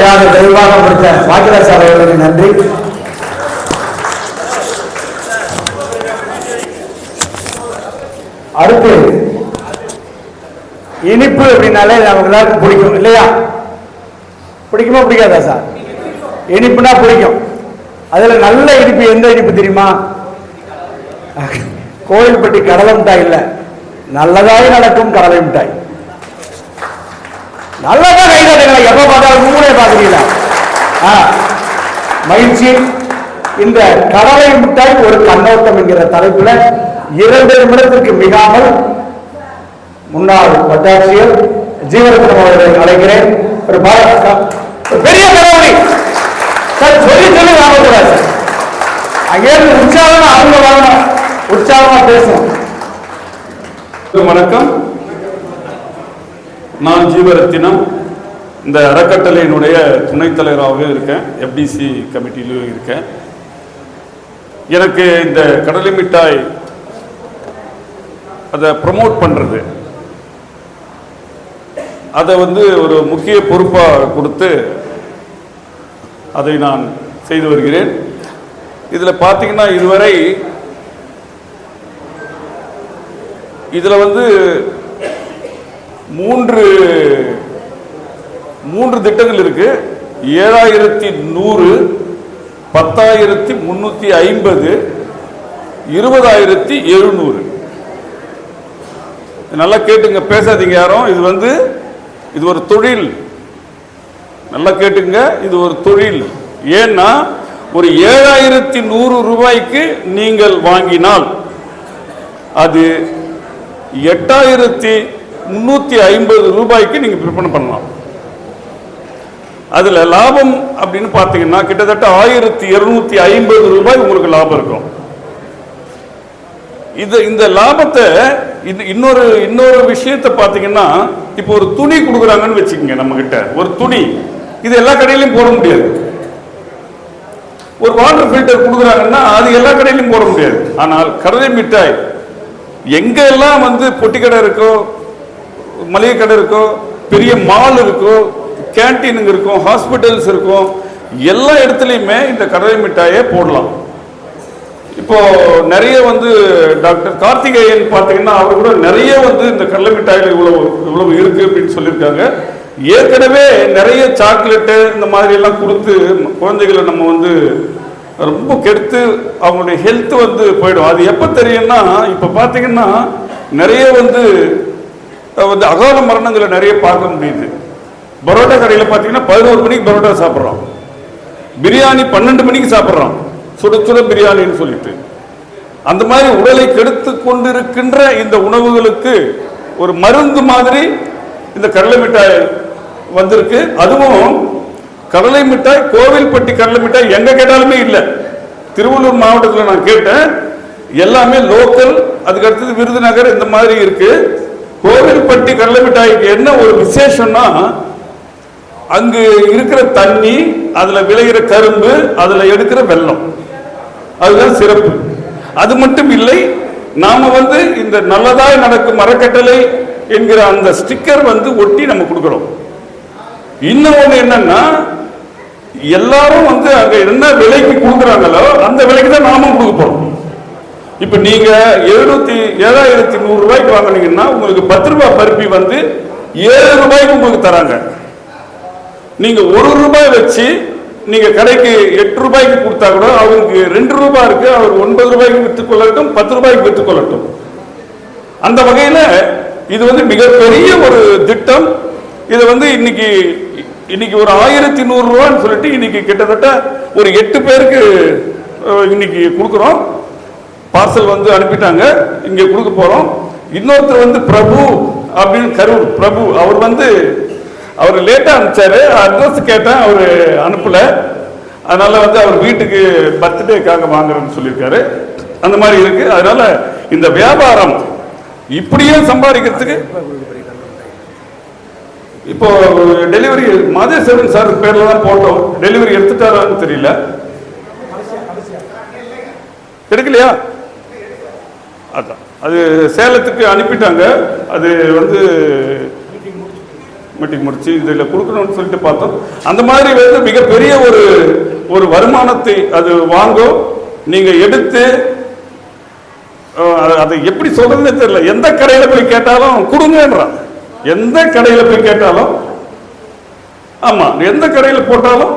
அருமையாக தெளிவாக முடித்த பாக்கியராஜ் அவர்களுக்கு நன்றி. அடுத்து இனிப்பு அப்படின்னாலே நமக்கு எல்லாருக்கும் பிடிக்கும் இல்லையா? பிடிக்குமா பிடிக்காதா சார்? இனிப்புனா பிடிக்கும். அதுல நல்ல இனிப்பு எந்த இனிப்பு தெரியுமா? கோவில்பட்டி கடலை மிட்டாய் இல்ல, நல்லதாய் நடக்கும் கடலை மிட்டாய். நல்லதா கைதாட்டுங்களா, எப்ப பார்த்தாலும் மூணே பாக்குறீங்களா? மகிழ்ச்சி. இந்த கடலை மிட்டாய் ஒரு கண்ணோட்டம் என்கிற தலைப்புல 2 நிமிடத்திற்கு மிகாமல் முன்னாள் வட்டாட்சியர் ஜீவரத்னம் அவர்களை அழைக்கிறேன். ஒரு பெரிய கடவுளி சார் சொல்லி சொல்லி வாங்கக்கூடாது. அங்கே உற்சாகமா அவங்க வாங்கணும், உற்சாகமா பேசணும். வணக்கம், நான் ஜீவரத்தினம். இந்த அறக்கட்டளையினுடைய துணைத் தலைவராக இருக்கேன், எஃப்டிசி கமிட்டியிலும் இருக்கேன். எனக்கு இந்த கடலை மிட்டாய் அதை ப்ரமோட் பண்ணுறது, அதை ஒரு முக்கிய பொறுப்பாக கொடுத்து அதை நான் செய்து வருகிறேன். இதில் பார்த்தீங்கன்னா இதுவரை இதில் மூன்று திட்டங்கள் இருக்கு. 7100, 10,350, 20,700. நல்லா கேட்டுங்க, பேசாதீங்க யாரும். இது ஒரு தொழில். நல்லா கேட்டுங்க, இது ஒரு தொழில். ஏன்னா ஒரு 7,100 ரூபாய்க்கு நீங்கள் வாங்கினால் அது 8,350 ரூபாய்க்கு நீங்க விற்பனை பண்ணலாம். அதுல லாபம் அப்படின்னு பார்த்தீங்கன்னா கிட்டத்தட்ட 1,250 ரூபாய் உங்களுக்கு லாபம் இருக்கும். இந்த லாபத்தை இன்னொரு விஷயத்தை பார்த்தீங்கன்னா, இப்போ ஒரு துணி கொடுக்குறாங்கன்னு வச்சுக்கோங்க, நம்ம கிட்ட ஒரு துணி, இது எல்லா கடையிலையும் போட முடியாது. ஒரு வாட்டர் ஃபில்டர் கொடுக்குறாங்கன்னா அது எல்லா கடையிலையும் போட முடியாது. ஆனால் கடலை மிட்டாய் எங்கெல்லாம் பொட்டி கடை இருக்கோ, மளிகை கடை இருக்கோ, பெரிய மால் இருக்கோ, கேன்டீனுங்க இருக்கும், ஹாஸ்பிட்டல்ஸ் இருக்கும், எல்லா இடத்துலையுமே இந்த கடலை மிட்டாயை போடலாம். இப்போ நிறைய டாக்டர் கார்த்திகேயன் பார்த்தீங்கன்னா அவர் கூட நிறைய இந்த கடலை மிட்டாயில் இவ்வளவு இருக்கு அப்படின்னு சொல்லியிருக்காங்க. ஏற்கனவே நிறைய சாக்லேட்டு இந்த மாதிரி எல்லாம் கொடுத்து குழந்தைகளை நம்ம ரொம்ப கெடுத்து அவங்களுடைய ஹெல்த் போயிடும். அது எப்போ தெரியும்னா, இப்போ பார்த்தீங்கன்னா நிறைய அகால மரணங்களை நிறைய பார்க்க முடியுது. பரோட்டா கடையில் பார்த்தீங்கன்னா 11 மணிக்கு பரோட்டா சாப்பிட்றோம், பிரியாணி 12 மணிக்கு சாப்பிட்றோம், சுட சுட பிரியாணின்னு சொல்லிட்டு. அந்த மாதிரி உடலை கெடுத்து கொண்டிருக்கின்ற இந்த உணவுகளுக்கு ஒரு மருந்து மாதிரி இந்த கடலை மிட்டாய் வந்திருக்கு. அதுவும் கடலை மிட்டாய், கோவில்பட்டி கடலை மிட்டாய் எங்க கேட்டாலுமே இல்லை. திருவள்ளூர் மாவட்டத்தில் நான் கேட்டேன், எல்லாமே லோக்கல். அதுக்கு அடுத்தது விருதுநகர் இந்த மாதிரி இருக்கு. கோவில்பட்டி கடலை மிட்டாய்க்கு என்ன ஒரு விசேஷம்னா, அங்கு இருக்கிற தண்ணி, அதுல விளைகிற கரும்பு, அதுல எடுக்கிற வெல்லம், அதுதான் சிறப்பு. அது மட்டும் இல்லை, நாம இந்த நல்லதாய் நடக்கும் அறக்கட்டளை என்கிற அந்த ஸ்டிக்கர் ஒட்டி நம்ம கொடுக்கிறோம். இன்னொன்னு என்னன்னா, எல்லாரும் அங்க என்ன விலைக்கு கொடுக்குறாங்களோ அந்த விலைக்கு தான் நாமும் கொடுக்க போறோம். இப்ப நீங்க 7,100 ரூபாய்க்கு வாங்கினீங்கன்னா உங்களுக்கு 10 ரூபாய் பருப்பி 7 ரூபாய்க்கு உங்களுக்கு தராங்க. நீங்க 1 ரூபாய் வச்சு நீங்க கடைக்கு 8 ரூபாய்க்கு கொடுத்தா கூட அவருக்கு 2 ரூபாய் இருக்கு, அவர் 9 ரூபாய்க்கு விற்றுக் கொள்ளட்டும், 10 ரூபாய்க்கு விற்றுக் கொள்ளட்டும். அந்த வகையில இது மிகப்பெரிய ஒரு திட்டம். இது இன்னைக்கு ஒரு 1,100 ரூபான்னு சொல்லிட்டு இன்னைக்கு கிட்டத்தட்ட ஒரு 8 பேருக்கு இன்னைக்கு கொடுக்குறோம். பார்சல் அனுப்பிட்டாங்க, இங்க கொடுக்க போறோம். இன்னொருத்தர் பிரபு அப்படின்னு, கரூர் பிரபு, அவர் லேட்டா அனுப்பிச்சாரு. அட்ரஸ் கேட்டேன், அவர் அனுப்பல. அதனால அவர் வீட்டுக்கு பர்த்டேக்காக வாங்குறேன்னு சொல்லியிருக்காரு. அந்த மாதிரி இருக்கு. அதனால இந்த வியாபாரம் இப்படியே சம்பாதிக்கிறதுக்கு இப்போ டெலிவரி மாதேஸ்வரன் சார் பேர்ல தான் போட்டோம். டெலிவரி எடுத்துட்டாரான்னு தெரியல, எடுக்கலையா? அதான் அது சேலத்துக்கு அனுப்பிட்டாங்க. அது மீட்டிங் முடிச்சு இதில் கொடுக்கணும்னு சொல்லிட்டு பார்த்தோம். அந்த மாதிரி வந்து மிகப்பெரிய ஒரு வருமானத்தை அது வாங்கும். நீங்கள் எடுத்து அதை எப்படி சொல்றதுன்னே தெரியல. எந்த கடையில் போய் கேட்டாலும் கொடுங்கன்றான். எந்த கடையில் போய் கேட்டாலும், ஆமாம், எந்த கடையில் போட்டாலும்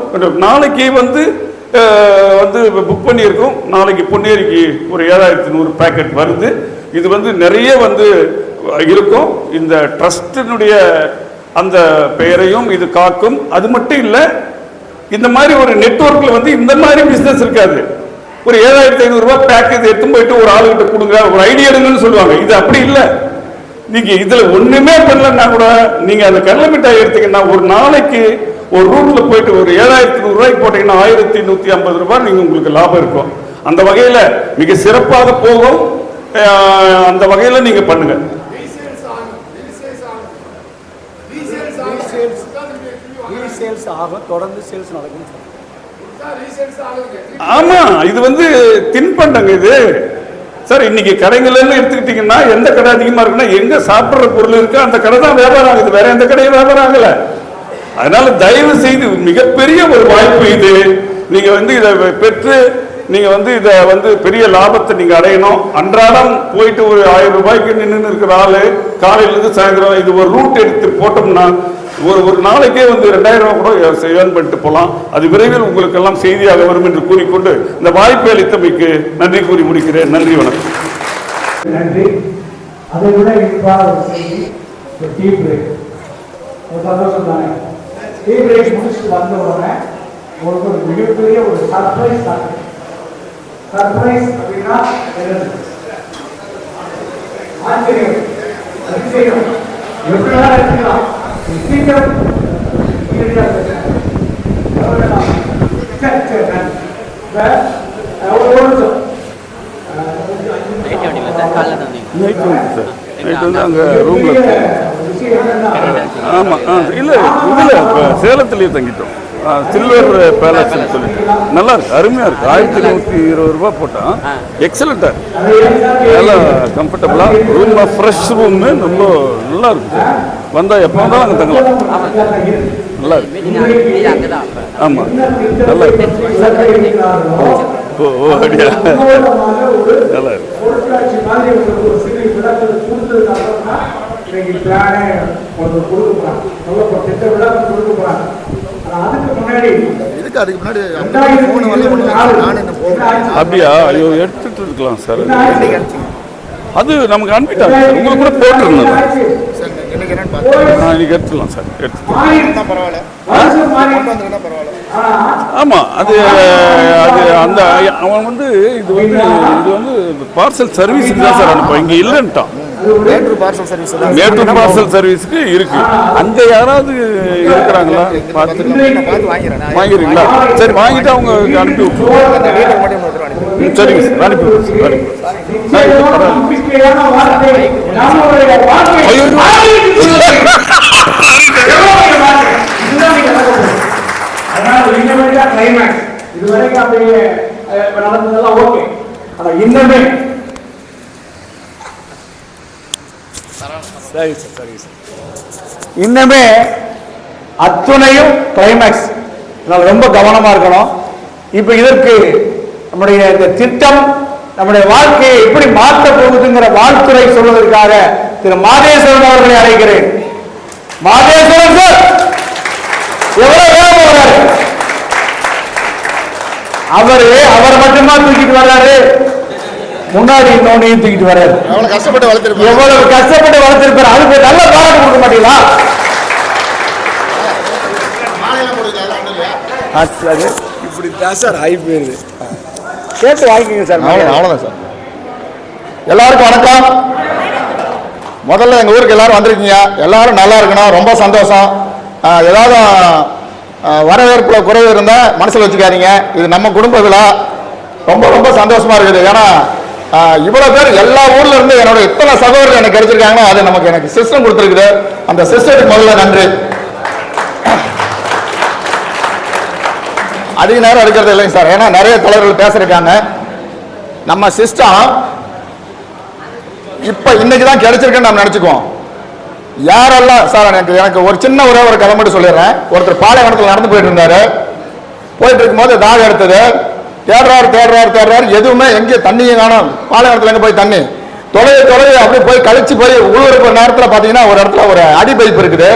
நாளைக்கு வந்து புக் பண்ணியிருக்கோம். நாளைக்கு பொன்னேரிக்கு ஒரு 7100 பேக்கெட் வருது. இது வந்து நிறைய வந்து இருக்கும். இந்த ட்ரஸ்டினுடைய அந்த பெயரையும் இது காக்கும். அது மட்டும் இல்லை, இந்த மாதிரி ஒரு நெட்வொர்க்கில் வந்து இந்த மாதிரி பிஸ்னஸ் இருக்காது. ஒரு 7500 ரூபாய் பேக்கேஜ் எடுத்து போயிட்டு ஒரு ஆளுகிட்ட கொடுங்க, ஒரு ஐடியா எடுங்கன்னு சொல்லுவாங்க. இது அப்படி இல்லை. நீங்க இதுல ஒண்ணுமே பண்ணலன்னா கூட நீங்க அந்த கடலை மிட்டாய் எடுத்தீங்கன்னா ஒரு நாளைக்கு ஒரு ரூட்ல போயிட்டு ஒரு 7100 ரூபாய்க்கு போட்டீங்கன்னா 1150 ரூபாய் நீங்க உங்களுக்கு லாபம் இருக்கும். அந்த வகையில மிக சிறப்பாக போகும். அந்த வகையில நீங்க பண்ணுங்க. தொடர்ந்து சேல்ஸ் நடக்கும். ஆமா, இது வந்து தின்பண்டங்க இது சார். இன்னைக்கு கடைகள்ல எடுத்துக்கிட்டீங்கன்னா எந்த கடை அதிகமா இருக்குன்னா எங்க சாப்பிடுற பொருள் இருக்கு அந்த கடை தான் வியாபாரம் ஆகுது. வேற எந்த கடையும் வியாபாரம் ஆகல. அதனால தயவு செய்து மிகப்பெரிய ஒரு வாய்ப்பு இது. நீங்க வந்து இதை பெற்று நீங்க வந்து இதை வந்து பெரிய லாபத்தை நீங்க அடையணும். அன்றாடம் போயிட்டு ஒரு 1000 ரூபாய்க்கு நின்று இருக்கிற ஆளு காலையில இருந்து சாயந்தரம் இது ஒரு ரூட் எடுத்து போட்டோம்னா ஒரு நாளைக்கே வந்து 2000 ரூபாய் கூட ஏர்ன் பண்ணிட்டு போகலாம். அது விரைவில் உங்களுக்கு எல்லாம் செய்தியாக வரும் என்று கூறிக்கொண்டு இந்த வாய்ப்பை அளித்தமைக்கு நன்றி கூறி முடிக்கிறேன். நன்றி, வணக்கம். நன்றி. அதை விட இன்பான ஒரு செய்தி, டீ பிரேக். ஒரு சந்தோஷம் தானே. டீ பிரேக் முடிச்சுட்டு வந்த உடனே உங்களுக்கு ஒரு மிகப்பெரிய ஒரு சர்ப்ரைஸ் தான். சர்ப்ரைஸ் அப்படின்னா ஆச்சரியம், அதிசயம், எப்படிலாம் எடுத்துக்கலாம். சீக்கிரம் அங்கே ரூம்ல ஆமா இல்லை இதில் இப்போ சேலத்திலேயே தங்கிட்டோம். சில்வர் பேலஸ்ன்னு சொல்லிட்டு நல்லா இருக்கு, அருமையாக இருக்கு. 1120 ரூபாய் போட்டான். எக்ஸலண்ட்டாக இருக்கு, நல்லா கம்ஃபர்டபுளாக ரூம், ஃப்ரெஷ் ரூமு, ரொம்ப நல்லா இருக்கு. வந்தால் எப்போ வந்தாலும் அங்கே தங்கலாம். நல்லா இருக்கு. ஆமாம், நல்லா இருக்கு. ஓ அப்படியா, நல்லா இருக்கு. அப்படியா? ஐயோ, எடுத்துட்டு இருக்கலாம் சார். அது நமக்கு அனுப்பிட்டாங்க சார். உங்களுக்கு கூட போட்டுருந்தேன். இன்னைக்கு எடுத்துக்கலாம் சார், எடுத்துக்கலாம். ஆமாம், அது அந்த அவன் வந்து இது வந்து பார்சல் சர்வீஸுக்கு தான் சார் அனுப்ப. இங்கே இல்லைன்ட்டான். மேட்டூர் பார்சல் சர்வீஸுக்கு இருக்கு. அங்க யாராவது இருக்கிறாங்களா பார்த்து வாங்கிறீங்களா? சரி, வாங்கிட்டு அவங்க அனுப்பி விட்டுருவோம். சரிங்க சார், அனுப்பி விட்டுருவோம். இதுவரைக்கும் அப்படியே நடந்ததெல்லாம் ஓகே. ஆனா இன்னுமே இன்னுமே அத்துணையும் கிளைமேக்ஸ். ரொம்ப கவனமா இருக்கணும். இப்ப இதற்கு நம்முடைய இந்த திட்டம் நம்முடைய வாழ்க்கையை எப்படி மாற்ற போகுதுங்கிற வாழ்த்துறை சொல்வதற்காக திரு மாதேஸ்வரன் அவர்களை அழைக்கிறேன். மாதேஸ்வரன் சார் எவ்வளவு வேகம் வர்றாரு. அவரை மட்டுமா தூக்கிட்டு வர்றாரு, முன்னாடி இன்னொன்னையும் தூக்கிட்டு வர்றாரு. எவ்வளவு கஷ்டப்பட்டு வளர்த்திருப்பாரு. அதுக்கு நல்ல பாராட்டு கொடுக்க மாட்டீங்களா? இப்படித்தான் சார் ஆகி போயிருது. கேட்டு வாங்கிக்கோங்க சார். அவ்வளோதான் சார். எல்லாருக்கும் வணக்கம். முதல்ல எங்கள் ஊருக்கு எல்லாரும் வந்திருக்கீங்க. எல்லாரும் நல்லா இருக்கணும், ரொம்ப சந்தோஷம். ஏதாவது வரவேற்பில் குறைவு இருந்தால் மனசில் வச்சுக்காதீங்க. இது நம்ம குடும்ப விழா. ரொம்ப ரொம்ப சந்தோஷமா இருக்குது. ஏன்னா இவ்வளோ பேர் எல்லா ஊர்ல இருந்து என்னோட இத்தனை சகோதரர்கள் எனக்கு கிடைச்சிருக்காங்கன்னா அது எனக்கு சிஸ்டம் கொடுத்துருக்குது. அந்த சிஸ்டத்துக்கு முதல்ல நன்றி. அதிக நேரம் எடுக்கிறது இல்லைங்க சார், ஏன்னா நிறைய தலைவர்கள் பேசிருக்காங்க. நம்ம சிஸ்டம் இப்ப இன்னைக்கு தான் கிடைச்சிருக்குன்னு நம்ம நினைச்சுக்குவோம். யாரெல்லாம் சார் எனக்கு ஒரு சின்ன ஒரே ஒரு கதை மட்டும் சொல்லிடுறேன். ஒருத்தர் பாலைவனத்தில் நடந்து போயிட்டு இருந்தாரு. போயிட்டு இருக்கும்போது தாகம் எடுத்தது. தேடுறாரு எதுவுமே எங்கேயும் தண்ணியும் காணும். பாலைவனத்தில் எங்கே போய் தண்ணி தொலைவு அப்படியே போய் கழிச்சு போய் உழுவுற நேரத்தில் பார்த்தீங்கன்னா ஒரு இடத்துல ஒரு அடி பைப் இருக்குது.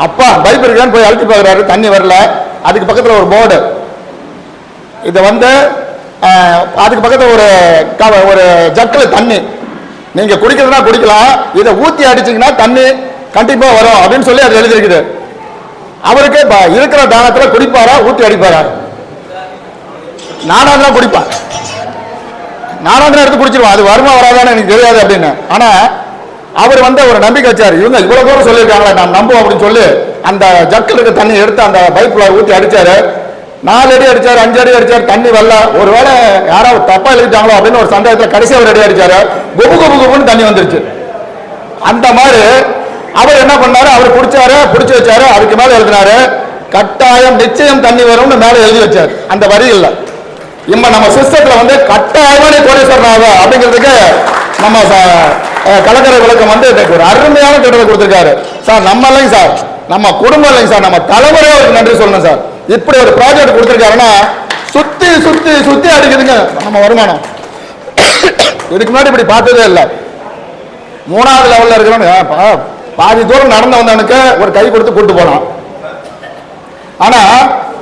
அப்பா பைப் இருக்குன்னு போய் அழுத்தி பார்க்குறாரு, தண்ணி வரல. அதுக்கு பக்கத்தில் ஒரு போர்டு, இதை அதுக்கு பக்கத்தில் ஒரு ஜக்கில் தண்ணி, நீங்கள் குடிக்கிறதுனா குடிக்கலாம், இதை ஊற்றி அடிச்சிங்கன்னா தண்ணி கண்டிப்பாக வரும் அப்படின்னு சொல்லி அது எழுதியிருக்குது. அவருக்கு இருக்கிற தானத்தில் குடிப்பாரா ஊற்றி அடிப்பாரா? நானாதான் குடிப்பேன், நானாதான் எடுத்து குடிச்சிருவேன். அது வருமா வராதான்னு எனக்கு தெரியாது அப்படின்னு. ஆனால் அவர் ஒரு நம்பிக்கை வச்சார். இவங்க இவ்வளோ தூரம் சொல்லியிருக்காங்களே, நான் நம்புவோம் அப்படின்னு சொல்லி அந்த ஜக்கில் இருக்க தண்ணி எடுத்து அந்த பைப்பில் ஊற்றி அடித்தார். 4 அடி அடித்தார், 5 அடி அடித்தார், தண்ணி வரல. ஒருவேளை யாராவது தப்பா எழுதிட்டாங்களோ அப்படின்னு ஒரு சந்தேகத்தில் கடைசி ஒரு அடி அடித்தார். குபுன்னு தண்ணி வந்துருச்சு. அந்த மாதிரி அவர் என்ன பண்ணாரு, அவர் பிடிச்சி வச்சாரு. அதுக்கு மேலே எழுதினாரு, கட்டாயம் நிச்சயம் தண்ணி வரும்னு மேலே எழுதி வச்சார். அந்த வரியில் நம்ம சிஸ்டத்தில் கட்டாயமா நீ கோடீஸ்வரன் அப்படிங்கிறதுக்கு நம்ம கலக்கரை விளக்கம் ஒரு அருமையான திட்டத்தை கொடுத்திருக்காரு சார். நம்ம இல்லைங்க சார், நம்ம குடும்பம் இல்லைங்க சார், நம்ம தலைமுறை அவருக்கு நன்றி சொல்லணும் சார். இப்படி ஒரு ப்ராஜெக்ட் கொடுத்திருக்காருன்னா சுத்தி சுத்தி சுத்தி அடிக்குதுங்க நம்ம வருமானம். இதுக்கு முன்னாடி இப்படி பார்த்ததே இல்லை. 3வது லெவலில் இருக்கிறோம். பாதி தூரம் நடந்து வந்தவனுக்கு ஒரு கை கொடுத்து கூட்டு போனான். ஆனா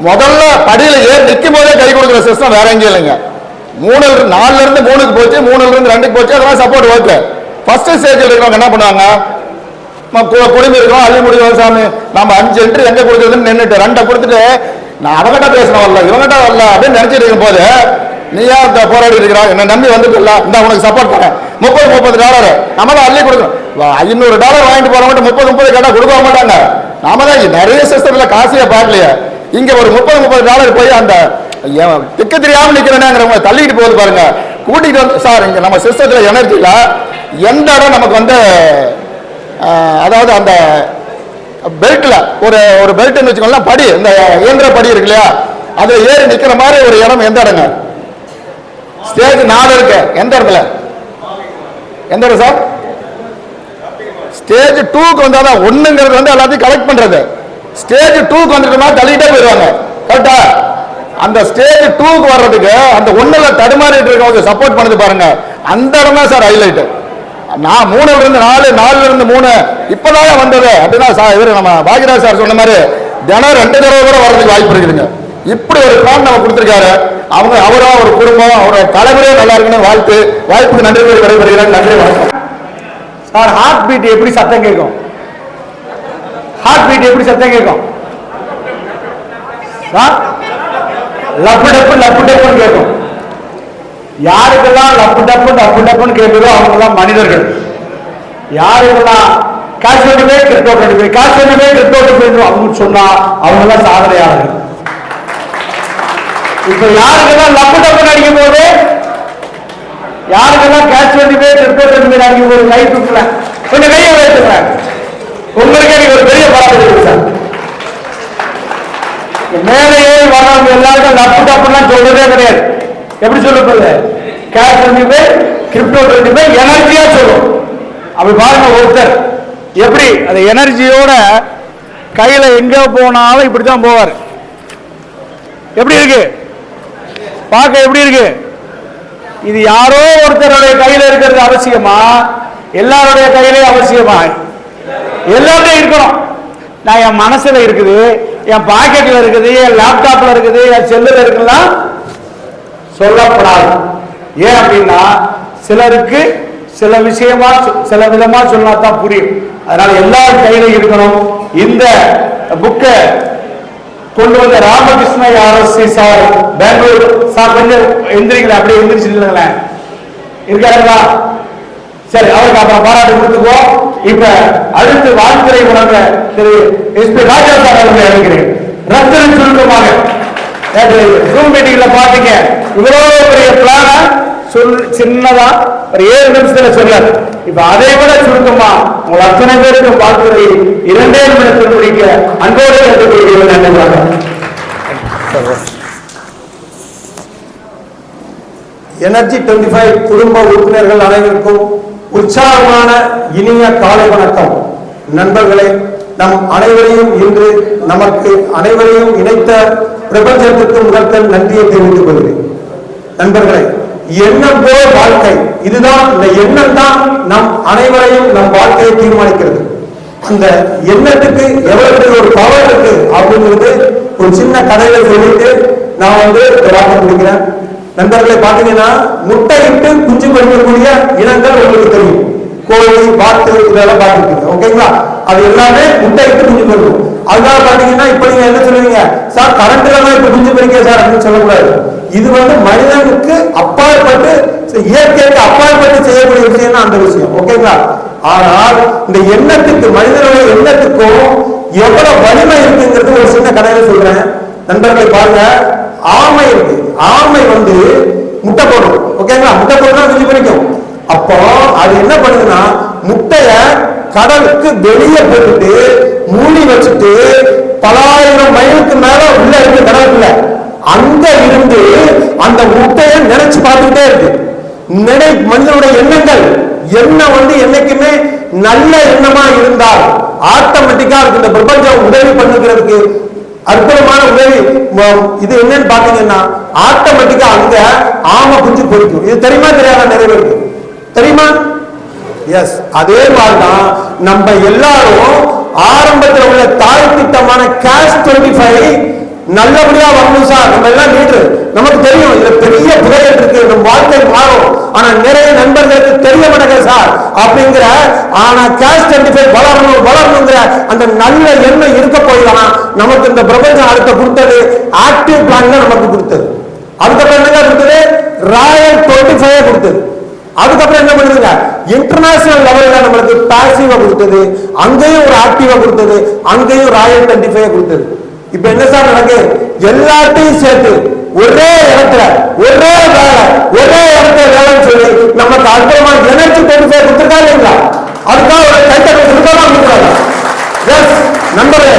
முதல்ல படியில ஏறி நிற்கும் போதே கை கொடுக்குற சிஸ்டம் வேற எங்கேயும் இல்லைங்க. 4ல இருந்து 3க்கு போச்சு, 3ல இருந்து 2க்கு போச்சு. அதெல்லாம் சப்போர்ட் ஓகே. ஃபர்ஸ்ட் ஸ்டேஜில் இருக்கிறவங்க என்ன பண்ணுவாங்க, குடும்பம் இருக்கிறோம் அள்ளி முடியும் சாமி, நம்ம 5 என்ட்ரி எங்க கொடுக்குறதுன்னு நின்றுட்டு 2 கொடுத்துட்டு நான் அவங்ககிட்ட பேசணும் வரல இவங்ககிட்ட வரல அப்படின்னு நினைச்சிட்டு இருக்கும் போது, நீயா போராடி இருக்கிறா, என்ன நம்பி வந்துட்டுல, இந்த உனக்கு சப்போர்ட் பண்ணேன் $30 நம்ம தான் அள்ளி கொடுக்கணும். $500 வாங்கிட்டு போறவங்க 30 கேட்டா கொடுக்க மாட்டாங்க. நாம தான் நிறைய சிஸ்டத்துல காசியா பார்க்கலையே. இங்க ஒரு $30 போய் அந்த திக்கு தெரியாம நிக்கிறேங்கிறவங்க தள்ளிட்டு போகுது பாருங்க. கூட்டிட்டு வந்து சார் இங்க நம்ம சிஸ்டத்துல எனர்ஜில எந்த இடம் நமக்கு அதாவது அந்த பெல்ட்ல ஒரு பெல்ட்னு வச்சுக்கோங்களேன், படி இந்த இயந்திர படி இருக்கு இல்லையா, அதுல ஏறி நிக்கிற மாதிரி ஒரு இடம் எந்த இடங்க? ஸ்டேஜ் 4 இருக்கு. எந்த இடத்துல? எந்த இடம் சார்? ஸ்டேஜ் 2க்கு வந்தாதான் 1ங்கிறது எல்லாத்தையும் கலெக்ட் பண்றது. ஸ்டேஜ் 2க்கு வந்துட்டோம்னா தள்ளிட்டே போயிடுவாங்க. கரெக்டா? அந்த ஸ்டேஜ் 2க்கு வர்றதுக்கு அந்த 1ல தடுமாறிட்டு இருக்கவங்க சப்போர்ட் பண்ணுது பாருங்க, அந்த இடம் தான் சார் ஹைலைட். நான் 3ல இருந்து 4, 4ல இருந்து 3 இப்பதான் வந்தது அப்படின்னா இவரு நம்ம பாக்யராஜ் சார் சொன்ன மாதிரி தினம் 2 தடவை கூட வர்றதுக்கு வாய்ப்பு இருக்குதுங்க. இப்படி ஒரு பிளான் நம்ம கொடுத்திருக்காரு. அவரும் ஒரு குடும்பம் அவரோட தலைவரே நல்லா இருக்குன்னு வாய்ப்புக்கு நன்றி விடைபெறுகிறேன். நன்றி, வணக்கம் சார். ஹார்ட் பீட் எப்படி சத்தம் கேட்கும்? ஹார்ட் பீட் எப்படி சத்தம் கேட்கும்? லப்பு டப்புன்னு கேட்கும். யாருக்கெல்லாம் லப்பு டப்புன்னு கேட்குதோ அவங்கெல்லாம் மனிதர்கள். யாருக்கெல்லாம் காசு வேண்டுமே கிரிப்டோ அப்படின்னு சொன்னா அவங்கெல்லாம் சாதனையாளர்கள். இப்ப யாருக்கெல்லாம் லப்பு டப்புன்னு அடிக்கும் போது, யாருக்கெல்லாம் கேஷ் வேண்டுமே கிரிப்டோ அடிக்கும் போது கை தூக்கல, கொஞ்சம் கையை வைத்துக்கிறேன். உங்களுக்கே நீங்க ஒரு பெரிய பாராட்டு இருக்கு சார். மேலேயே வர்றவங்க எல்லாருக்கும் லப்பு டப்புன்னு சொல்றதே கிடையாது. எப்படி சொல்லப்படுது? கேஷ் வேண்டுமே கிரிப்டோ வேண்டுமே எனர்ஜியா சொல்லும். அப்படி பாருங்க, ஒருத்தர் எப்படி அந்த எனர்ஜியோட கையில எங்க போனாலும் இப்படித்தான் போவார். எப்படி இருக்கு பார்க்க? எப்படி இருக்கு? இது யாரோ ஒருத்தருடைய கையில இருக்கிறது அவசியமா? எல்லாருடைய கையிலே அவசியமா? எல்லாத்தையும் இருக்கணும். நான் என் மனசுல இருக்குது, என் பாக்கெட்ல இருக்குது, என் லேப்டாப்ல இருக்குது, என் செல்லுல இருக்குலாம் சொல்லப்படாது. ஏன் அப்படின்னா சிலருக்கு சில விஷயமா சில விதமா சொன்னா தான் புரியும். அதனால எல்லாரும் கையில இருக்கணும். இந்த புக்கை கொண்டு வந்த Ramakrishna RSC sir, Bengaluru sir, கொஞ்சம் எந்திரிங்களா, அப்படியே எந்திரிச்சுங்களேன், இருக்காருங்களா? சரி, அவருக்கு அப்புறம் பாராட்டு கொடுத்துக்குவோம். இப்ப அடுத்து வாழ்த்துறை உணர்ந்த திரு SP ராஜா சார் அவர்களை அழைக்கிறேன். ரத்தின சுருக்கமாக ஜூம் மீட்டிங்ல பாத்தீங்க, இவ்வளவு பெரிய பிளான சின்னதா ஒரு 7 நிமிஷத்துல சொல்ல. இப்ப அதை விட சுருக்கமா உங்கள் அத்தனை பேருக்கும் வாழ்த்துறை 2 நிமிடத்தில் முடிக்க அன்போடு கேட்டுக்கொள்கிறேன். எனர்ஜி 25 குடும்ப உறுப்பினர்கள் அனைவருக்கும் உற்சாகமான இனிய காலை வணக்கம். நண்பர்களே, நம் அனைவரையும் இன்று நமக்கு அனைவரையும் இணைத்த பிரபஞ்சத்திற்கு முதற்கண் நன்றியை தெரிவித்துக் கொள்கிறேன். நண்பர்களே, எண்ணம் போல வாழ்க்கை, இதுதான், இந்த எண்ணம் தான் நம் அனைவரையும் நம் வாழ்க்கையை தீர்மானிக்கிறது. அந்த எண்ணத்துக்கு எவ்வளவு ஒரு பவர் இருக்கு அப்படிங்கிறது ஒரு சின்ன கதையில சொல்லிட்டு நான் வார்த்தை முடிக்கிறேன். நண்பர்களை பாத்தீங்கன்னா, முட்டையிட்டு குஞ்சு பொறிக்கக்கூடிய இனங்கள் உங்களுக்கு தெரியும். கோழி, வாத்து, இதெல்லாம் பார்த்துருக்கீங்க. ஓகேங்களா? அது எல்லாமே முட்டையிட்டு குஞ்சு பொறிக்கும். அதனால பாத்தீங்கன்னா, இப்ப நீங்க என்ன சொல்லுவீங்க, சார் கரண்ட்ல தான் இப்ப குஞ்சு பொறிக்க சார் அப்படின்னு சொல்லக்கூடாது. இது மனிதனுக்கு அப்பாற்பட்டு, இயற்கைக்கு அப்பாற்பட்டு செய்யக்கூடிய விஷயம் தான் அந்த விஷயம். ஓகேங்களா? ஆனால் இந்த எண்ணத்துக்கு, மனிதனுடைய எண்ணத்துக்கும் எவ்வளவு வலிமை இருக்குங்கிறது ஒரு சின்ன கதையில சொல்றேன். நண்பர்களை பாருங்க, ஆமை இருக்கு. ஆமை முட்டை போடும். ஓகேங்களா? முட்டை போடுறா குஞ்சு பொறிக்கும். அப்போ அது என்ன பண்ணுதுன்னா, முட்டைய கடலுக்கு வெளியே போட்டுட்டு மூடி வச்சுட்டு பலாயிரம் மைலுக்கு மேல உள்ள இருக்கு கடலுக்குள்ள. அங்க இருந்து அந்த முட்டையை நினைச்சு பார்த்துக்கிட்டே இருக்கு. மனிதனுடைய எண்ணங்கள் என்னைக்குமே நல்ல எண்ணமா இருந்தால் ஆட்டோமேட்டிக்கா இந்த பிரபஞ்சம் உதவி பண்ணுகிறதுக்கு அற்புதமான உதவி. இது என்னன்னு பாத்தீங்கன்னா, ஆட்டோமேட்டிக்கா அங்க ஆமை குஞ்சு பொறிக்கும். இது தெரியுமா தெரியாத நிறைய பேருக்கு தெரியுமா? எஸ், அதே மாதிரிதான் நம்ம எல்லாரும் ஆரம்பத்தில் உள்ள தாய் திட்டமான கேஷ் 25 நல்லபடியா வரணும் சார். நம்ம எல்லாம் லீடர், நமக்கு தெரியும் இதுல பெரிய புதையல் இருக்கு, நம்ம வாழ்க்கை மாறும். ஆனா நிறைய நண்பர்களுக்கு தெரிய மாட்டேங்குது சார் அப்படிங்கிற, ஆனா கேஷ் 25 வளரணுங்கிற அந்த நல்ல எண்ணம் இருக்க போய்தான் நமக்கு இந்த பிரபஞ்சம் அடுத்த கொடுத்தது ஆக்டிவ் பிளான் நமக்கு கொடுத்தது. அதுக்கப்புறம் என்ன கொடுத்தது? ராயல் 25 கொடுத்தது. அதுக்கப்புறம் என்ன பண்ணுதுங்க, இன்டர்நேஷனல் லெவல்ல நம்மளுக்கு பாசிவா கொடுத்தது, அங்கேயும் ஒரு ஆக்டிவா கொடுத்தது, அங்கேயும் ராயல் 25 கொடுத்தது. இப்ப என்ன சார் நடக்கு? எல்லாத்தையும் சேர்த்து ஒரே இடத்துல ஒரே வேலை, ஒரே இடத்துல வேலைன்னு சொல்லி நமக்கு அற்புதமா எனர்ஜி 25 கொடுத்துருக்கா இல்லைங்களா? அதுக்காக ஒரு கைத்தட்டல் கொடுக்காம கொடுக்குறாங்க. எஸ் நண்பர்களே,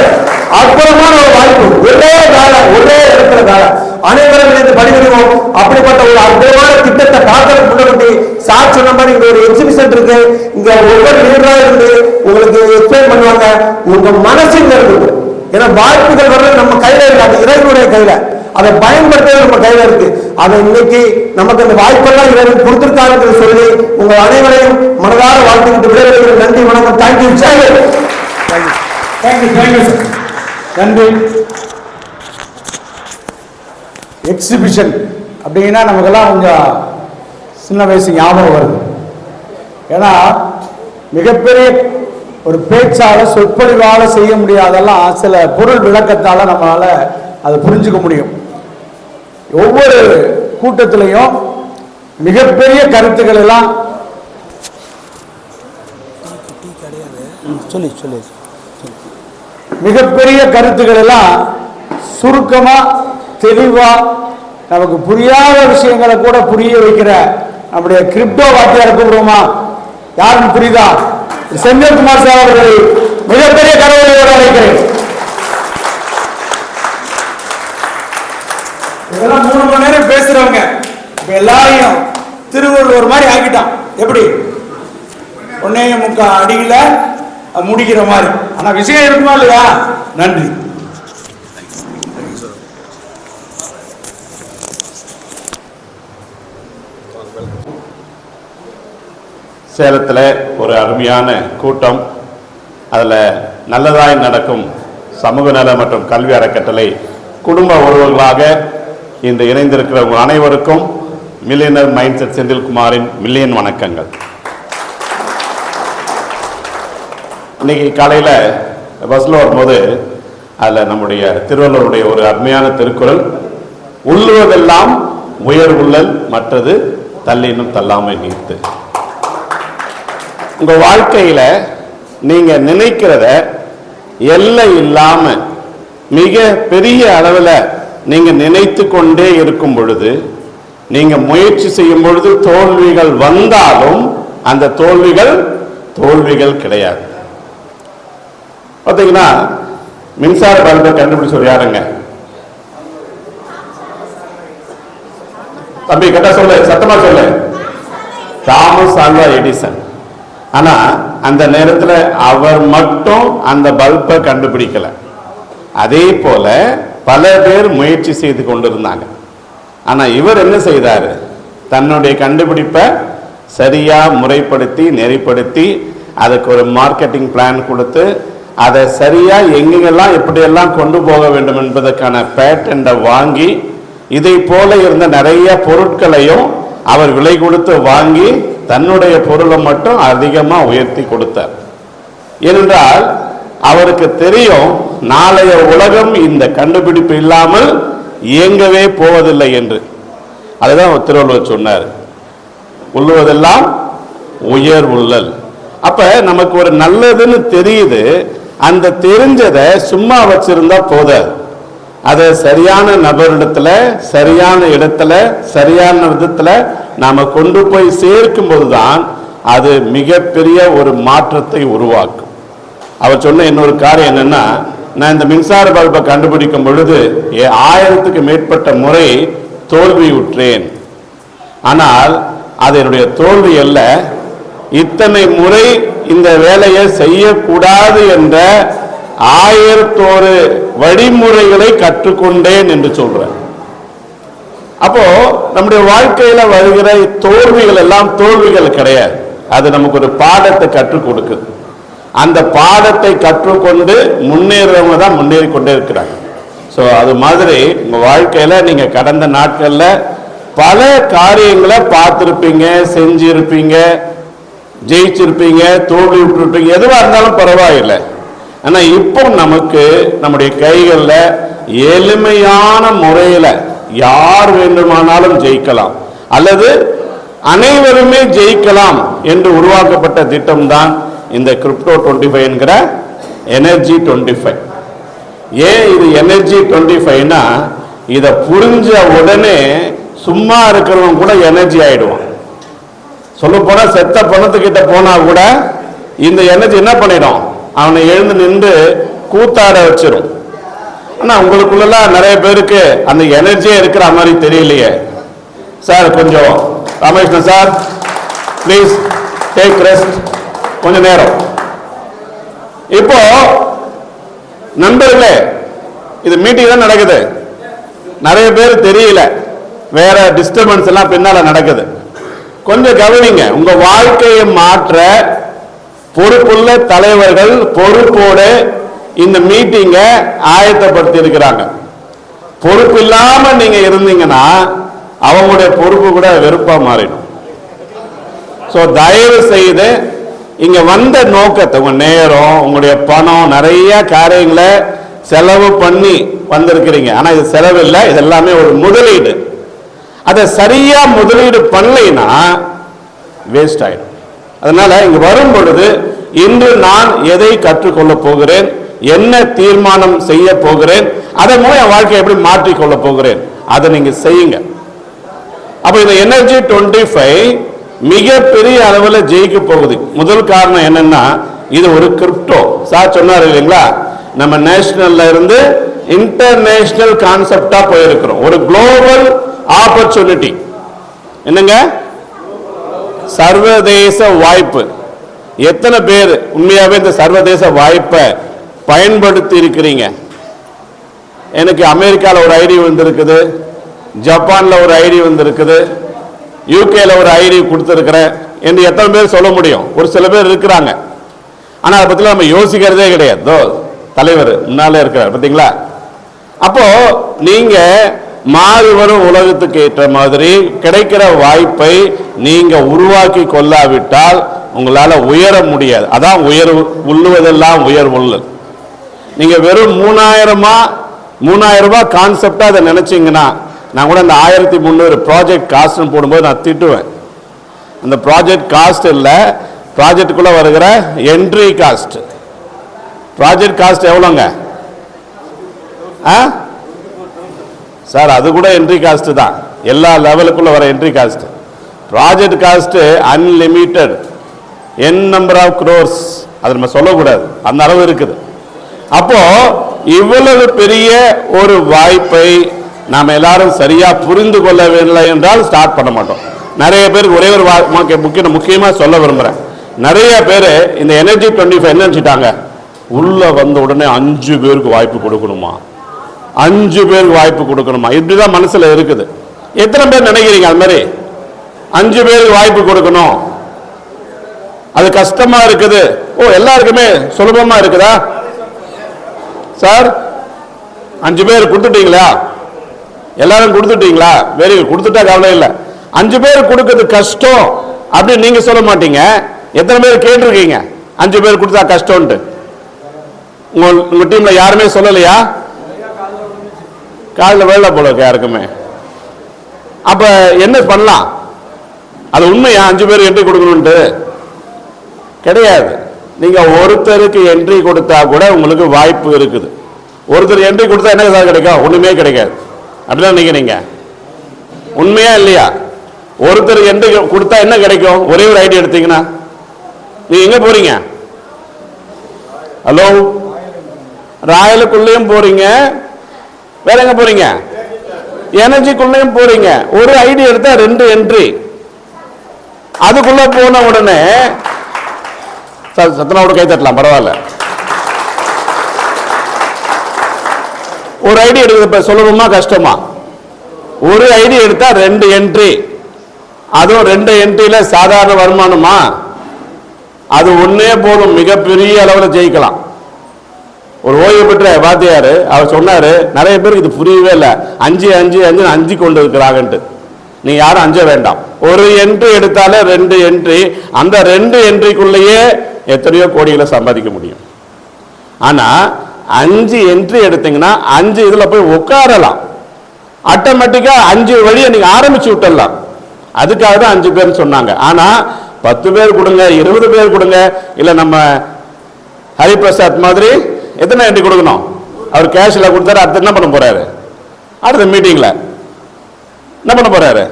அற்புதமான ஒரு வாய்ப்பு. ஒரே வேலை, ஒரே இடத்துல வேலை, அனைவரும் இணைந்து பணிபுரிவோம். அப்படிப்பட்ட ஒரு அற்புதமான திட்டத்தை பார்க்கறதுக்கு முன்னாடி சார் சொன்ன மாதிரி இங்க ஒரு எக்ஸிபிஷன் இருக்கு. இங்க ஒவ்வொரு லீடரா இருந்து உங்களுக்கு எக்ஸ்பிளைன் பண்ணுவாங்க. உங்க மனசு இங்க இருக்கு. ஏன்னா வாய்ப்புகள் வர்றது நம்ம கையில இருக்கு, அது இறைவனுடைய கையில. அதை பயன்படுத்துறது நம்ம கையில இருக்கு. அதை இன்னைக்கு நமக்கு அந்த வாய்ப்பெல்லாம் இறைவன் கொடுத்திருக்காருன்னு சொல்லி உங்கள் அனைவரையும் மனதார வாழ்த்துக்கிட்டு விடைபெறுகிறேன். நன்றி, வணக்கம். தேங்க்யூ. நன்றி. எக்ஸிபிஷன் அப்படின்னா நமக்கெல்லாம் கொஞ்சம் சின்ன வயசு ஞாபகம் வருது. ஏன்னா மிகப்பெரிய ஒரு பேச்சால சொற்பொழிவால செய்ய முடியாதெல்லாம் சில பொருள் விளக்கத்தால நம்மளால அதை புரிஞ்சுக்க முடியும். ஒவ்வொரு கூட்டத்திலையும் மிகப்பெரிய கருத்துக்கள் எல்லாம் மிகப்பெரிய கருத்துக்கள் எல்லாம் சுருக்கமா தெளிவா நமக்கு புரியாத விஷயங்களை கூட புரிய வைக்கிற நம்முடைய கிரிப்டோ வாத்தியார் கூப்பிடுவோமா? யாருன்னு புரியுதா? செந்தில்குமார் சார் அவர்களை மிகப்பெரிய கரவொலியோடு அழைக்கிறேன். இதெல்லாம் 3 மணி நேரம் பேசுறவங்க இப்ப எல்லாரையும் திருவள்ளுவர் மாதிரி ஆக்கிட்டான். எப்படி 1.25 அடியில முடிக்கிற மாதிரி. ஆனா விஷயம் இருக்குமா இல்லையா? நன்றி. சேலத்தில் ஒரு அருமையான கூட்டம். அதில் நல்லதாய் நடக்கும் சமூக நல மற்றும் கல்வி அறக்கட்டளை குடும்ப உறவுகளாக இன்று இணைந்திருக்கிற அனைவருக்கும் மில்லியனர் மைண்ட் செட் செந்தில்குமாரின் மில்லியன் வணக்கங்கள். இன்னைக்கு காலையில் பஸ்ஸில் வரும்போது அதில் நம்முடைய திருவள்ளுவருடைய ஒரு அருமையான திருக்குறள், உள்ளுவதெல்லாம் உயர் உள்ளல், மற்றது தள்ளினும் தள்ளாமை நீர்த்து. உங்க வாழ்க்கையில நீங்க நினைக்கிறத எல்லை இல்லாம மிக பெரிய அளவில் நீங்க நினைத்து கொண்டே இருக்கும் பொழுது, நீங்க முயற்சி செய்யும் பொழுது தோல்விகள் வந்தாலும் அந்த தோல்விகள் கிடையாது. பார்த்தீங்கன்னா மின்சார பல்பை கண்டுபிடிச்சவர் யாருங்க? தம்பி கேட்டா சொல்லு, சத்தமா சொல்லு. Thomas Alva Edison. ஆனா அந்த நேரத்தில் அவர் மட்டும் அந்த பல்பை கண்டுபிடிக்கல. அதே போல பல பேர் முயற்சி செய்து கொண்டிருந்தாங்க. ஆனா இவர் என்ன செய்தாரு? தன்னுடைய கண்டுபிடிப்பை சரியா முறைப்படுத்தி நெறிப்படுத்தி அதுக்கு ஒரு மார்க்கெட்டிங் பிளான் கொடுத்து அதை சரியா எங்கெங்கெல்லாம் எப்படியெல்லாம் கொண்டு போக வேண்டும் என்பதற்கான பேட்டன்ட்டை வாங்கி இதை போல இருந்த நிறைய பொருட்களையும் அவர் விலை கொடுத்து வாங்கி தன்னுடைய பொருளை மட்டும் அதிகமா உயர்த்தி கொடுத்தார். ஏனென்றால் அவருக்கு தெரியும் நாளைய உலகம் இந்த கண்டுபிடிப்பு இல்லாமல் இயங்கவே போவதில்லை என்று. அதுதான் திருவள்ளுவர் சொன்னார், உள்ளுவதெல்லாம் உயர் உள்ளல். அப்ப நமக்கு ஒரு நல்லதுன்னு தெரியுது, அந்த தெரிஞ்சதை சும்மா வச்சிருந்தா போதாது. அதை சரியான நபரிடத்துல சரியான இடத்துல சரியான விதத்துல நாம கொண்டு போய் சேர்க்கும் போதுதான் அது மிகப்பெரிய ஒரு மாற்றத்தை உருவாக்கும். அவர் சொன்ன இன்னொரு காரியம் என்னன்னா, நான் இந்த மின்சார பல்பை கண்டுபிடிக்கும் பொழுது 1000க்கு மேற்பட்ட முறை தோல்வியுற்றேன். ஆனால் அது என்னுடைய தோல்வி அல்ல, இத்தனை முறை இந்த வேலையை செய்யக்கூடாது என்ற 1001 வழிமுறைகளை கற்றுக்கொண்டேன் என்று சொல்றேன். அப்போ நம்முடைய வாழ்க்கையில வருகிற தோல்விகள் எல்லாம் தோல்விகள் கிடையாது, அது நமக்கு ஒரு பாடத்தை கற்றுக் கொடுக்குது. அந்த பாடத்தை கற்றுக்கொண்டு முன்னேறவங்க தான் முன்னேறி கொண்டே இருக்கிறாங்க. ஸோ அது மாதிரி உங்க வாழ்க்கையில நீங்க கடந்த நாட்கள்ல பல காரியங்களை பார்த்துருப்பீங்க, செஞ்சிருப்பீங்க, ஜெயிச்சிருப்பீங்க, தோல்வி விட்டுருப்பீங்க, எதுவாக இருந்தாலும் பரவாயில்லை. ஆனா இப்போ நமக்கு நம்முடைய கைகளில் எளிமையான முறையில் யார் வேண்டுமானாலும் ஜெயிக்கலாம் அல்லது அனைவருமே ஜெயிக்கலாம் என்று உருவாக்கப்பட்ட திட்டம் தான் இந்த கிரிப்டோ 25 என்கிற எனர்ஜி 25. ஏன் இது எனர்ஜி 25னா, இதை புரிஞ்ச உடனே சும்மா இருக்கிறவங்க கூட எனர்ஜி ஆயிடுவான். சொல்ல போனா செத்த பணத்துக்கிட்ட போனா கூட இந்த எனர்ஜி என்ன பண்ணிடும், அவனை எழுந்து நின்று கூத்தாட வச்சிடும். ஆனா உங்களுக்குள்ளலாம் நிறைய பேருக்கு அந்த எனர்ஜியே இருக்கிற மாதிரி தெரியலையே. சார் கொஞ்சம் Ramakrishnan sir please take rest, கொஞ்ச நேரம். இப்போ நண்பர்களே, இது மீட்டிங் தான் நடக்குது, நிறைய பேர் தெரியல, வேற டிஸ்டர்பன்ஸ் எல்லாம் பின்னால நடக்குது. கொஞ்சம் கவனிங்க. உங்க வாழ்க்கையை மாற்ற பொறுப்புள்ள தலைவர்கள் பொறுப்போடு இந்த மீட்டிங்க ஆயத்தப்படுத்தி இருக்கிறாங்க. பொறுப்பு இல்லாம நீங்க இருந்தீங்கன்னா அவங்களுடைய பொறுப்பு கூட வெறுப்பா மாறிடும். ஸோ தயவு செய்து இங்க வந்த நோக்கத்தை, உங்க நேரம், உங்களுடைய பணம், நிறைய காரியங்களை செலவு பண்ணி வந்திருக்கிறீங்க. ஆனா இது செலவு இல்லை, இது எல்லாமே ஒரு முதலீடு. அதை சரியா முதலீடு பண்ணலைன்னா வேஸ்ட் ஆயிடும். அதனால இங்க வரும் பொழுது இன்று நான் எதை கற்றுக்கொள்ள போகிறேன், என்ன தீர்மானம் செய்ய போகிறேன், அதன் மூலம் என் வாழ்க்கையை எப்படி மாற்றிக்கொள்ள போகிறேன், அதை நீங்க செய்யுங்க. அப்ப இந்த எனர்ஜி 25 மிகப்பெரிய அளவில் ஜெயிக்க போகுது. முதல் காரணம் என்னன்னா, இது ஒரு கிரிப்டோ. சார் சொன்னார் இல்லைங்களா, நம்ம நேஷனல்ல இருந்து இன்டர்நேஷனல் கான்செப்டா போயிருக்கிறோம். ஒரு குளோபல் ஆப்பர்ச்சுனிட்டி. என்னங்க, சர்வதேச வாய்ப்பு. எத்தனை பேர் உண்மையாவே இந்த சர்வதேச வாய்ப்பை பயன்படுத்தி இருக்கிறீங்க? எனக்கு அமெரிக்கால ஒரு ஐடி வந்திருக்குது, ஜப்பான்ல ஒரு ஐடி வந்திருக்குது, யூகேல ஒரு ஐடி கொடுத்துருக்கிறேன் என்று எத்தனை பேர் சொல்ல முடியும்? ஒரு சில பேர் இருக்கிறாங்க. ஆனா அதை பத்தி நம்ம யோசிக்கிறதே கிடையாது. தலைவர் முன்னாலே இருக்கிறார் பார்த்தீங்களா? அப்போ நீங்க மாறி வரும் உலகத்துக்கு ஏற்ற மாதிரி கிடைக்கிற வாய்ப்பை நீங்க உருவாக்கி கொள்ளாவிட்டால் உங்களால உயர முடியாது. அதான் உயர்வு, உள்ளுவதெல்லாம் உயர் உள்ளல். நீங்க வெறும் 3000 ரூபாய் கான்செப்டா அதை நினைச்சீங்கன்னா, நான் கூட இந்த 1300 ப்ராஜெக்ட் காஸ்ட் போடும்போது நான் திட்டுவேன். அந்த ப்ராஜெக்ட் காஸ்ட் இல்லை, ப்ராஜெக்டுக்குள்ள வருகிற என்ட்ரி காஸ்ட். ப்ராஜெக்ட் காஸ்ட் எவ்வளோங்க சார்? அது கூட என்ட்ரி காஸ்ட் தான், எல்லா லெவலுக்குள்ள வர entry cost. Project cost unlimited, n number of crores, அது நம்ம சொல்லக்கூடாது, அந்த அளவு இருக்குது. அப்போ இவ்வளவு பெரிய ஒரு வாய்ப்பை நாம் எல்லாரும் சரியா புரிந்து கொள்ளவில்லை என்றால் ஸ்டார்ட் பண்ண மாட்டோம். நிறைய பேருக்கு ஒரே ஒரு முக்கியமா சொல்ல விரும்புறேன். நிறைய பேர் இந்த எனர்ஜி 25 என்ன நினைச்சிட்டாங்க, உள்ள வந்த உடனே 5 பேருக்கு வாய்ப்பு கொடுக்கணுமா, 5 பேருக்கு வாய்ப்பு கொடுக்கணுமா, இப்படிதான் மனசுல இருக்குது. எத்தனை பேர் நினைக்கிறீங்க அது மாதிரி 5 பேருக்கு வாய்ப்பு கொடுக்கணும்? அது கஷ்டமா இருக்குது. எல்லாருக்குமே சுலபமா இருக்குதா சார்? 5 பேர் கொடுத்துட்டீங்களா? எல்லாரும் கொடுத்துட்டீங்களா? Very good. கொடுத்துட்டா கவலை இல்லை. 5 பேர் கொடுக்கிறது கஷ்டம் அப்படின்னு நீங்க சொல்ல மாட்டீங்க. எத்தனை பேர் கேட்டிருக்கீங்க 5 பேர் கொடுத்தா கஷ்டம்ட்டு? உங்க டீம்ல யாருமே சொல்லலையா? காலில் வேலை போல இருக்கு யாருக்குமே. அப்ப என்ன பண்ணலாம்? அது உண்மையா 5 பேர் என்ட்ரி கொடுக்கணும்ட்டு? கிடையாது. நீங்க ஒருத்தருக்கு என்ட்ரி கொடுத்தா கூட உங்களுக்கு வாய்ப்பு இருக்குது. ஒருத்தர் என்ட்ரி கொடுத்தா என்ன சார் கிடைக்கும்? ஒண்ணுமே கிடைக்காது. அப்படிதான் நினைக்கிறீங்க? உண்மையா இல்லையா? ஒருத்தர் என்ட்ரி கொடுத்தா என்ன கிடைக்கும்? ஒரே ஒரு ஐடியா எடுத்தீங்கன்னா நீங்க எங்க போறீங்க? ஹலோ, ராயலுக்குள்ளேயும் போறீங்க, வேற எங்க போறீங்க? எனர்ஜிக்குள்ளேயும் போறீங்க. ஒரு ஐடியா எடுத்தா 2 என்ட்ரி. அதுக்குள்ள போன உடனே சத்தனோட கை தட்டலாம், பரவாயில்ல. ஒரு ஐடியா எடுக்கிறது சுலபமா கஷ்டமா? ஒரு ஐடியா எடுத்தா 2 என்ட்ரி. அதுவும் 2 என்ட்ரியில சாதாரண வருமானமா? அது ஒன்னே போதும், மிகப்பெரிய அளவில் ஜெயிக்கலாம். ஒரு ஓய்வு பெற்ற வாத்தியார் அவர் சொன்னாரு, நிறைய பேருக்கு இது புரியவே இல்லை, 5 5 5 5 கொண்டு இருக்கிறாங்கன்ட்டு. நீ யாரும் அஞ்ச வேண்டாம். ஒரு என்ட்ரி எடுத்தாலே 2 என்ட்ரி. அந்த 2 என்ட்ரிக்குள்ளேயே எத்தனையோ கோடிகளை சம்பாதிக்க முடியும். ஆனா 5 என்ட்ரி எடுத்தீங்கன்னா 5 இதுல போய் உட்காரலாம். ஆட்டோமேட்டிக்கா 5 வழியை நீங்க ஆரம்பிச்சு விட்டுடலாம். அதுக்காக தான் 5 பேர் சொன்னாங்க. ஆனா 10 பேர் கொடுங்க, 20 பேர் கொடுங்க, இல்ல நம்ம ஹரிபிரசாத் மாதிரி எத்தனை என்ட்ரி கொடுக்கணும்? அவர் கேஷ்ல கொடுத்தாரு. அடுத்து என்ன பண்ண போறாரு? அடுத்த மீட்டிங்ல என்ன பண்ண போறாரு?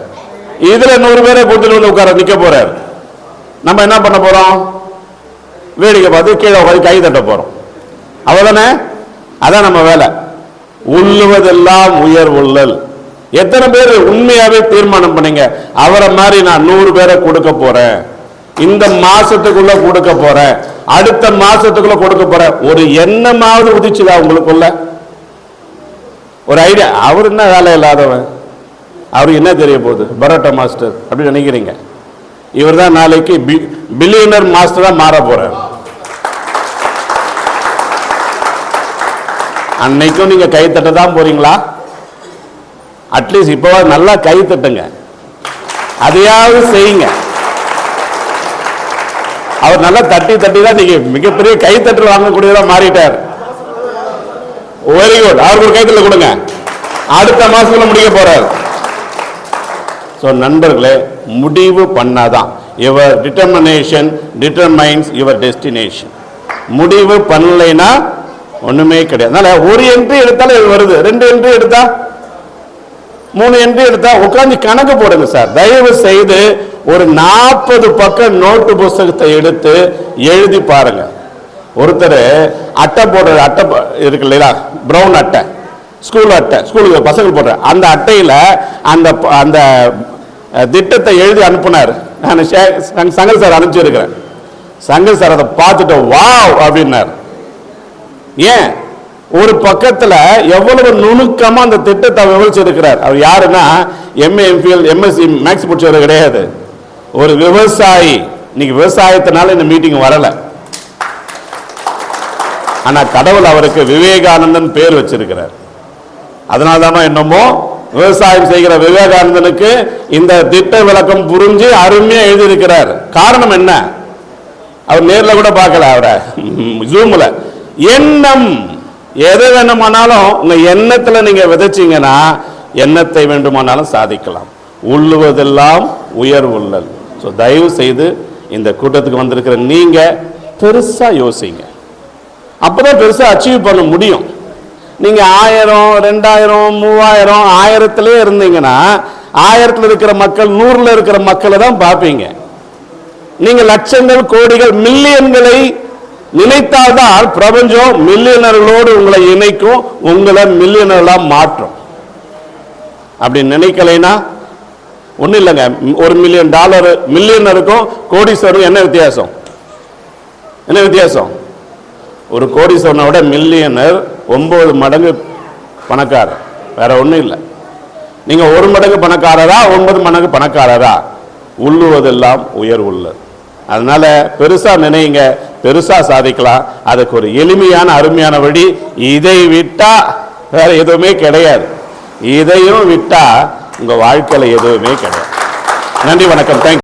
இதுல 100 பேரை கொடுத்துட்டு வந்து உட்கார நிக்க போறாரு. நம்ம என்ன பண்ண போறோம்? வேடிக்கை பார்த்து கீழே உட்காந்து கை தட்ட போறோம். அவ்வளவுதானே? அதான் நம்ம வேலை. உள்ளுவதெல்லாம் உயர் உள்ளல். எத்தனை பேர் உண்மையாவே தீர்மானம் பண்ணீங்க, அவரை மாதிரி நான் 100 பேரை கொடுக்க போறேன், இந்த மாசத்துக்குள்ள கொடுக்க போறேன், அடுத்த மாசத்துக்குள்ள கொடுக்க போறேன்? ஒரு எண்ணமாவது உதிச்சுதா உங்களுக்குள்ள? ஒரு ஐடியா. அவர் என்ன வேலை இல்லாதவன், அவருக்கு என்ன தெரிய போகுது? பரோட்டா மாஸ்டர் அப்படி நினைக்கிறீங்க? இவர் தான் நாளைக்கு பில்லியனர் மாஸ்டரா மாற போறார். அன்னைக்கும் நீங்க கை தட்ட தான் போறீங்களா? அட்லீஸ்ட் இப்போ நல்லா கை தட்டுங்க, அதையாவது செய்யுங்க. அவர் நல்லா தட்டி தட்டி தான் நீங்க மிகப்பெரிய கைத்தட்டல் வாங்கக்கூடியதா மாறிட்டார். Very good. அவருக்கு ஒரு கைத்தட்டல் கொடுங்க. அடுத்த மாசத்துல முடிக்க போறார். ஸோ நண்பர்களே, முடிவு பண்ணாதான். Your determination determines your destination. முடிவு பண்ணலைன்னா ஒண்ணுமே கிடையாது. அதனால ஒரு என்ட்ரி எடுத்தாலும் இது வருது, 2 என்ட்ரி எடுத்தா, 3 என்ட்ரி எடுத்தா உட்காந்து கணக்கு போடுங்க சார். தயவு செய்து ஒரு 40 பக்கம் நோட்டு புத்தகத்தை எடுத்து எழுதி பாருங்க. ஒருத்தர் அட்டை போடுற அட்டை இருக்கு இல்லையா, பிரவுன் அட்டை, ஸ்கூல் அட்டை, ஸ்கூலுக்கு பசங்க போடுற அந்த அட்டையில அந்த அந்த திட்டத்தை எழுதி அனுப்புனார். நான் சங்கர் சார் அனுப்பிச்சிருக்கிறேன். சங்கர் சார் அதை பார்த்துட்டு வாவ் அப்படின்னார். ஏன்? ஒரு பக்கத்துல எவ்வளவு நுணுக்கமா அந்த திட்டத்தை விவரிச்சிருக்கிறார். அவர் யாருன்னா எம்ஏ எம்பிஎல் எம்எஸ்சி மேக்ஸ் முடிச்சவர் கிடையாது, ஒரு விவசாயி. இன்னைக்கு விவசாயத்தினால இந்த மீட்டிங் வரல. ஆனா கடவுள் அவருக்கு விவேகானந்தன் பேர் வச்சிருக்கிறார். அதனால்தான் என்னமோ விவசாயம் செய்கிற விவேகானந்தனுக்கு இந்த திட்ட விளக்கம் புரிஞ்சு அருமையா எழுதியிருக்கிறார். காரணம் என்ன? அவர் நேர்ல கூட பார்க்கல, அவரை ஜூம்ல. எண்ணம் எது வேண்டுமானாலும் உங்க எண்ணத்துல நீங்க விதைச்சீங்கன்னா எண்ணத்தை வேண்டுமானாலும் சாதிக்கலாம். உள்ளுவதெல்லாம் உயர் உள்ளல். ஸோ தயவு செய்து இந்த கூட்டத்துக்கு வந்திருக்கிற நீங்க பெருசா யோசிங்க. அப்பதான் பெருசா அச்சீவ் பண்ண முடியும். நீங்க 1000 2000 3000 1000 இருந்தீங்கன்னா 1000 இருக்கிற மக்கள் 100 இருக்கிற மக்களை தான் பார்ப்பீங்க. நீங்க லட்சங்கள் கோடிகள் மில்லியன்களை நினைத்தால்தான் பிரபஞ்சம் மில்லியனர்களோடு உங்களை இணைக்கும், உங்களை மில்லியனர்களா மாற்றும். அப்படி நினைக்கலைன்னா ஒன்றும் இல்லைங்க. $1 மில்லியன் மில்லியனருக்கும் கோடீஸ்வரருக்கும் என்ன வித்தியாசம்? என்ன வித்தியாசம்? ஒரு கோடீஸ்வரனை விட மில்லியனர் 9 மடங்கு பணக்காரர், வேற ஒன்றும் இல்லை. நீங்க 1 மடங்கு பணக்காரரா 9 மடங்கு பணக்காரரா? உள்ளுவதெல்லாம் உயர் உள்ளது. அதனால பெருசா நினைங்க, பெருசா சாதிக்கலாம். அதுக்கு ஒரு எளிமையான அருமையான வழி, இதை விட்டா வேற எதுவுமே கிடையாது. இதையும் விட்டா உங்க வாழ்க்கையில எதுவுமே கிடையாது. நன்றி, வணக்கம், தேங்க்யூ.